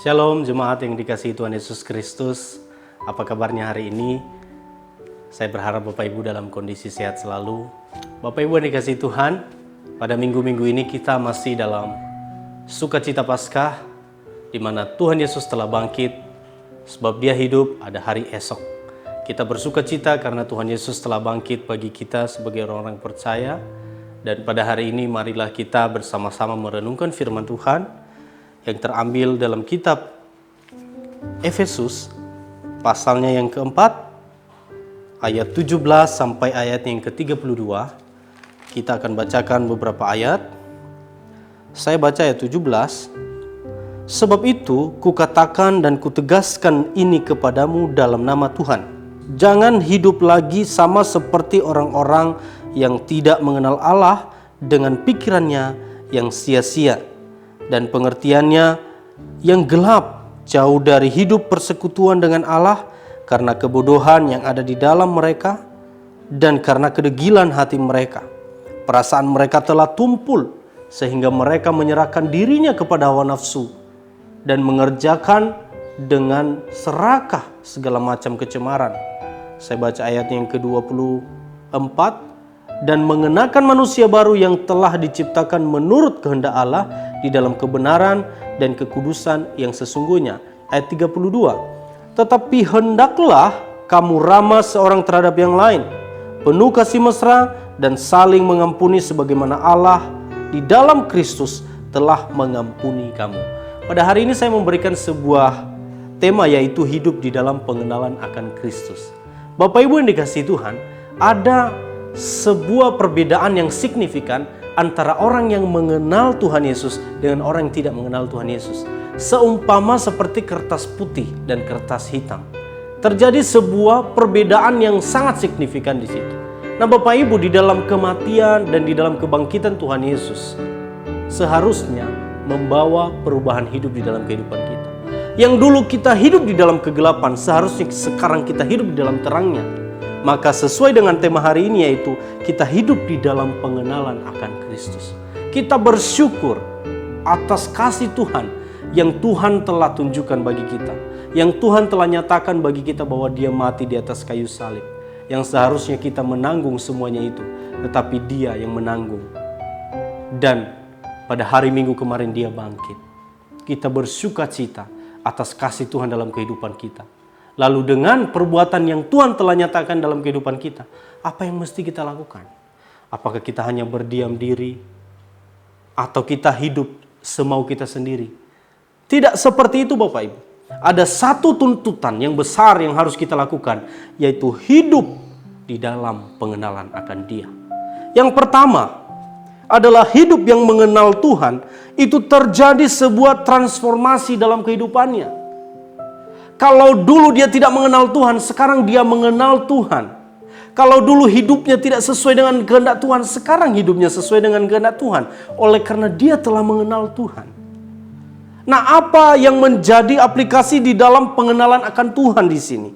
Shalom jemaat yang dikasihi Tuhan Yesus Kristus. Apa kabarnya hari ini? Saya berharap Bapak Ibu dalam kondisi sehat selalu. Bapak Ibu yang dikasihi Tuhan, pada minggu-minggu ini kita masih dalam sukacita Paskah, di mana Tuhan Yesus telah bangkit, sebab Dia hidup ada hari esok. Kita bersukacita karena Tuhan Yesus telah bangkit bagi kita sebagai orang-orang percaya. Dan pada hari ini marilah kita bersama-sama merenungkan firman Tuhan yang terambil dalam kitab Efesus pasalnya yang keempat ayat 17 sampai ayat yang ke-32. Kita akan bacakan beberapa ayat. Saya baca ayat 17. Sebab itu kukatakan dan kutegaskan ini kepadamu dalam nama Tuhan. Jangan hidup lagi sama seperti orang-orang yang tidak mengenal Allah dengan pikirannya yang sia-sia dan pengertiannya yang gelap, jauh dari hidup persekutuan dengan Allah karena kebodohan yang ada di dalam mereka dan karena kedegilan hati mereka. Perasaan mereka telah tumpul sehingga mereka menyerahkan dirinya kepada hawa nafsu dan mengerjakan dengan serakah segala macam kecemaran. Saya baca ayat yang ke-24. Dan mengenakan manusia baru yang telah diciptakan menurut kehendak Allah di dalam kebenaran dan kekudusan yang sesungguhnya. Ayat 32. Tetapi hendaklah kamu ramah seorang terhadap yang lain, penuh kasih mesra dan saling mengampuni sebagaimana Allah di dalam Kristus telah mengampuni kamu. Pada hari ini saya memberikan sebuah tema, yaitu hidup di dalam pengenalan akan Kristus. Bapak Ibu yang dikasihi Tuhan, ada sebuah perbedaan yang signifikan antara orang yang mengenal Tuhan Yesus dengan orang yang tidak mengenal Tuhan Yesus. Seumpama seperti kertas putih dan kertas hitam. Terjadi sebuah perbedaan yang sangat signifikan di situ. Nah, Bapak Ibu, di dalam kematian dan di dalam kebangkitan Tuhan Yesus seharusnya membawa perubahan hidup di dalam kehidupan kita. Yang dulu kita hidup di dalam kegelapan, seharusnya sekarang kita hidup di dalam terangnya. Maka sesuai dengan tema hari ini, yaitu kita hidup di dalam pengenalan akan Kristus. Kita bersyukur atas kasih Tuhan yang Tuhan telah tunjukkan bagi kita. Yang Tuhan telah nyatakan bagi kita bahwa Dia mati di atas kayu salib. Yang seharusnya kita menanggung semuanya itu, tetapi Dia yang menanggung. Dan pada hari Minggu kemarin Dia bangkit. Kita bersukacita atas kasih Tuhan dalam kehidupan kita. Lalu dengan perbuatan yang Tuhan telah nyatakan dalam kehidupan kita, apa yang mesti kita lakukan? Apakah kita hanya berdiam diri? Atau kita hidup semau kita sendiri? Tidak seperti itu Bapak Ibu. Ada satu tuntutan yang besar yang harus kita lakukan, yaitu hidup di dalam pengenalan akan Dia. Yang pertama adalah hidup yang mengenal Tuhan, itu terjadi sebuah transformasi dalam kehidupannya. Kalau dulu dia tidak mengenal Tuhan, sekarang dia mengenal Tuhan. Kalau dulu hidupnya tidak sesuai dengan kehendak Tuhan, sekarang hidupnya sesuai dengan kehendak Tuhan. Oleh karena dia telah mengenal Tuhan. Nah, apa yang menjadi aplikasi di dalam pengenalan akan Tuhan di sini?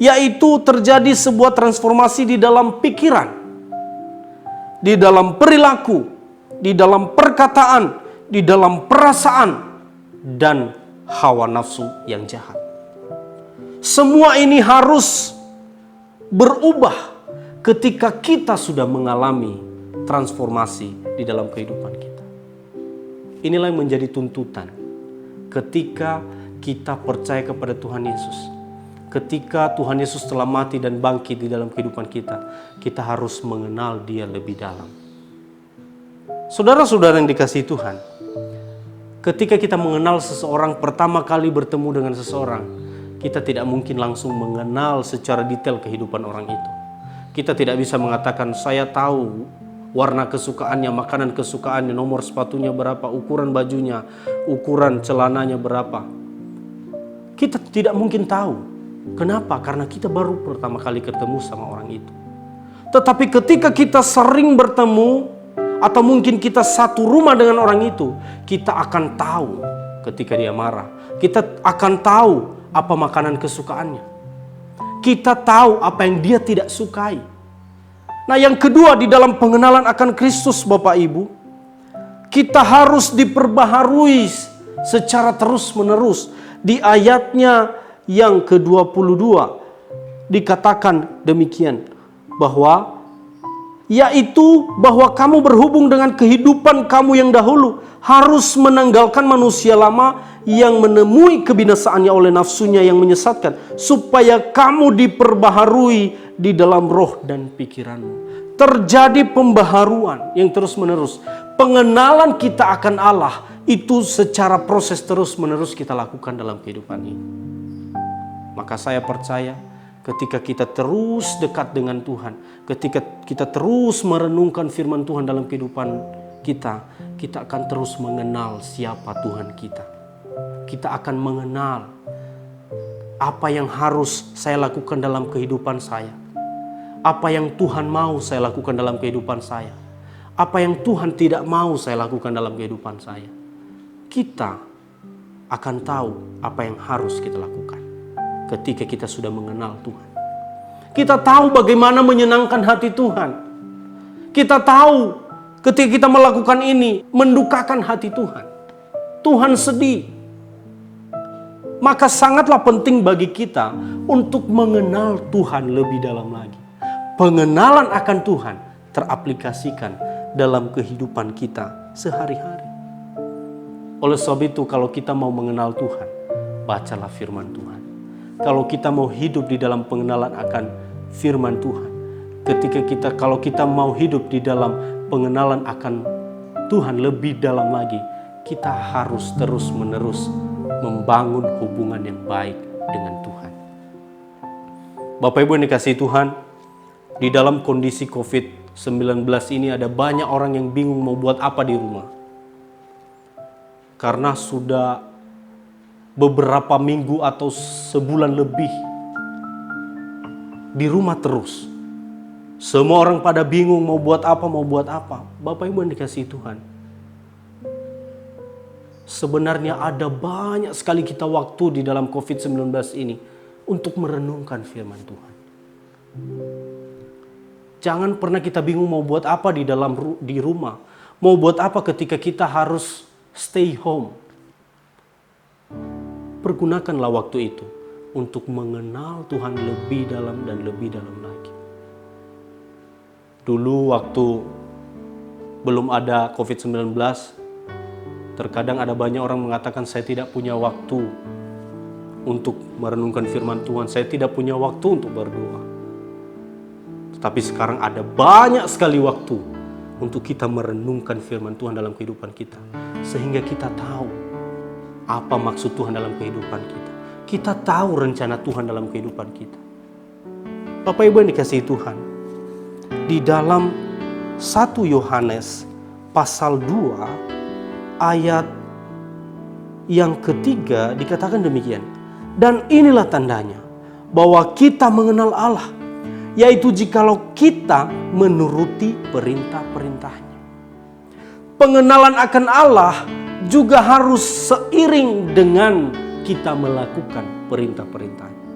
Yaitu terjadi sebuah transformasi di dalam pikiran, di dalam perilaku, di dalam perkataan, di dalam perasaan, dan hawa nafsu yang jahat. Semua ini harus berubah ketika kita sudah mengalami transformasi di dalam kehidupan kita. Inilah yang menjadi tuntutan ketika kita percaya kepada Tuhan Yesus. Ketika Tuhan Yesus telah mati dan bangkit di dalam kehidupan kita, kita harus mengenal Dia lebih dalam. Saudara-saudara yang dikasihi Tuhan, ketika kita mengenal seseorang, pertama kali bertemu dengan seseorang, kita tidak mungkin langsung mengenal secara detail kehidupan orang itu. Kita tidak bisa mengatakan, saya tahu warna kesukaannya, makanan kesukaannya, nomor sepatunya berapa, ukuran bajunya, ukuran celananya berapa. Kita tidak mungkin tahu. Kenapa? Karena kita baru pertama kali ketemu sama orang itu. Tetapi ketika kita sering bertemu, atau mungkin kita satu rumah dengan orang itu, kita akan tahu ketika dia marah. Kita akan tahu apa makanan kesukaannya. Kita tahu apa yang dia tidak sukai. Nah, yang kedua, di dalam pengenalan akan Kristus Bapak Ibu, kita harus diperbaharui secara terus-menerus. Di ayatnya yang ke-22 dikatakan demikian, bahwa yaitu bahwa kamu berhubung dengan kehidupan kamu yang dahulu, harus menanggalkan manusia lama yang menemui kebinasaannya oleh nafsunya yang menyesatkan, supaya kamu diperbaharui di dalam roh dan pikiranmu. Terjadi pembaharuan yang terus-menerus. Pengenalan kita akan Allah itu secara proses terus-menerus kita lakukan dalam kehidupan ini. Maka saya percaya ketika kita terus dekat dengan Tuhan, ketika kita terus merenungkan firman Tuhan dalam kehidupan kita, kita akan terus mengenal siapa Tuhan kita. Kita akan mengenal apa yang harus saya lakukan dalam kehidupan saya. Apa yang Tuhan mau saya lakukan dalam kehidupan saya. Apa yang Tuhan tidak mau saya lakukan dalam kehidupan saya. Kita akan tahu apa yang harus kita lakukan ketika kita sudah mengenal Tuhan. Kita tahu bagaimana menyenangkan hati Tuhan. Kita tahu ketika kita melakukan ini mendukakan hati Tuhan. Tuhan sedih. Maka sangatlah penting bagi kita untuk mengenal Tuhan lebih dalam lagi. Pengenalan akan Tuhan teraplikasikan dalam kehidupan kita sehari-hari. Oleh sebab itu, kalau kita mau mengenal Tuhan, bacalah firman Tuhan. Kalau kita mau hidup di dalam pengenalan akan firman Tuhan, kalau kita mau hidup di dalam pengenalan akan Tuhan lebih dalam lagi, kita harus terus-menerus membangun hubungan yang baik dengan Tuhan. Bapak Ibu yang dikasihi Tuhan, di dalam kondisi COVID-19 ini ada banyak orang yang bingung mau buat apa di rumah. Karena sudah beberapa minggu atau sebulan lebih di rumah terus. Semua orang pada bingung mau buat apa. Bapak Ibu yang dikasihi Tuhan, sebenarnya ada banyak sekali kita waktu di dalam COVID-19 ini untuk merenungkan firman Tuhan. Jangan pernah kita bingung mau buat apa di rumah. Mau buat apa ketika kita harus stay home. Pergunakanlah waktu itu untuk mengenal Tuhan lebih dalam dan lebih dalam lagi. Dulu waktu belum ada COVID-19, terkadang ada banyak orang mengatakan saya tidak punya waktu untuk merenungkan firman Tuhan. Saya tidak punya waktu untuk berdoa. Tetapi sekarang ada banyak sekali waktu untuk kita merenungkan firman Tuhan dalam kehidupan kita. Sehingga kita tahu apa maksud Tuhan dalam kehidupan kita. Kita tahu rencana Tuhan dalam kehidupan kita. Bapak Ibu yang dikasihi Tuhan, di dalam 1 Yohanes pasal 2 ayat yang ketiga dikatakan demikian. Dan inilah tandanya bahwa kita mengenal Allah, yaitu jikalau kita menuruti perintah-perintahnya. Pengenalan akan Allah juga harus seiring dengan kita melakukan perintah-perintahnya.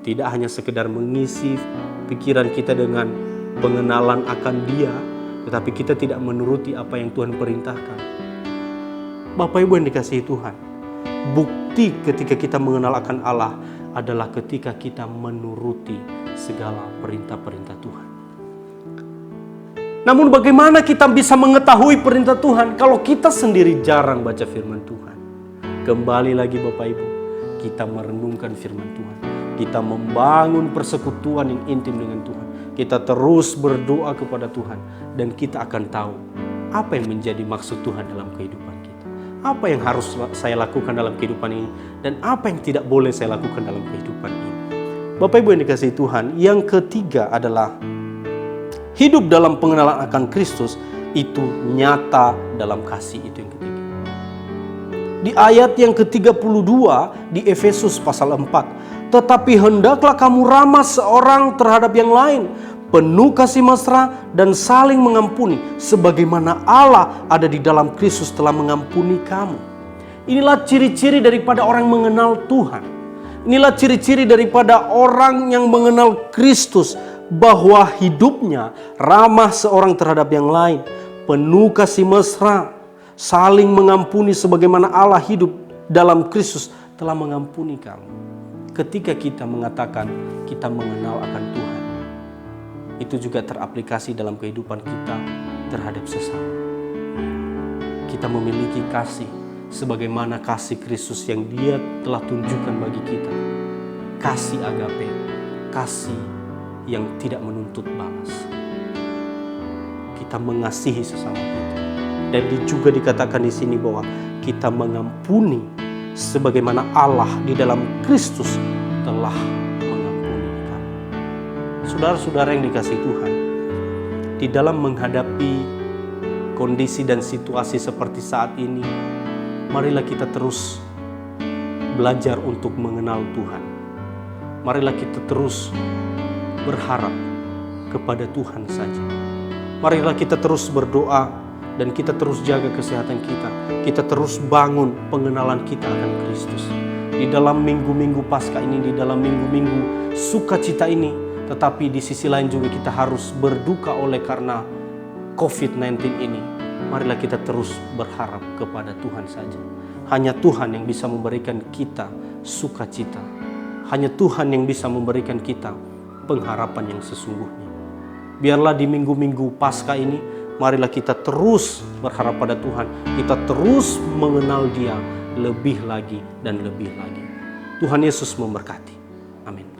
Tidak hanya sekedar mengisi pikiran kita dengan pengenalan akan Dia, tetapi kita tidak menuruti apa yang Tuhan perintahkan. Bapak Ibu yang dikasihi Tuhan, bukti ketika kita mengenal akan Allah adalah ketika kita menuruti segala perintah-perintah Tuhan. Namun bagaimana kita bisa mengetahui perintah Tuhan kalau kita sendiri jarang baca firman Tuhan? Kembali lagi Bapak Ibu, kita merenungkan firman Tuhan. Kita membangun persekutuan yang intim dengan Tuhan. Kita terus berdoa kepada Tuhan dan kita akan tahu apa yang menjadi maksud Tuhan dalam kehidupan kita. Apa yang harus saya lakukan dalam kehidupan ini dan apa yang tidak boleh saya lakukan dalam kehidupan ini. Bapak Ibu yang dikasihi Tuhan, yang ketiga adalah hidup dalam pengenalan akan Kristus itu nyata dalam kasih, itu yang ketiga. Di ayat yang ke-32 di Efesus pasal 4, tetapi hendaklah kamu ramah seorang terhadap yang lain, penuh kasih mesra dan saling mengampuni, sebagaimana Allah ada di dalam Kristus telah mengampuni kamu. Inilah ciri-ciri daripada orang mengenal Tuhan. Inilah ciri-ciri daripada orang yang mengenal Kristus, bahwa hidupnya ramah seorang terhadap yang lain, penuh kasih mesra, saling mengampuni sebagaimana Allah hidup dalam Kristus telah mengampuni kamu. Ketika kita mengatakan kita mengenal akan Tuhan, itu juga teraplikasi dalam kehidupan kita terhadap sesama. Kita memiliki kasih sebagaimana kasih Kristus yang Dia telah tunjukkan bagi kita. Kasih agape, kasih yang tidak menuntut balas. Kita mengasihi sesama kita. Dan juga dikatakan di sini bahwa kita mengampuni sebagaimana Allah di dalam Kristus telah mengampuni kami. Saudara-saudara yang dikasihi Tuhan, di dalam menghadapi kondisi dan situasi seperti saat ini, marilah kita terus belajar untuk mengenal Tuhan. Marilah kita terus berharap kepada Tuhan saja. Marilah kita terus berdoa dan kita terus jaga kesehatan kita. Kita terus bangun pengenalan kita akan Kristus. Di dalam minggu-minggu Paskah ini, di dalam minggu-minggu sukacita ini, tetapi di sisi lain juga kita harus berduka oleh karena COVID-19 ini. Marilah kita terus berharap kepada Tuhan saja. Hanya Tuhan yang bisa memberikan kita sukacita. Hanya Tuhan yang bisa memberikan kita pengharapan yang sesungguhnya. Biarlah di minggu-minggu Paskah ini, marilah kita terus berharap pada Tuhan. Kita terus mengenal Dia lebih lagi dan lebih lagi. Tuhan Yesus memberkati. Amin.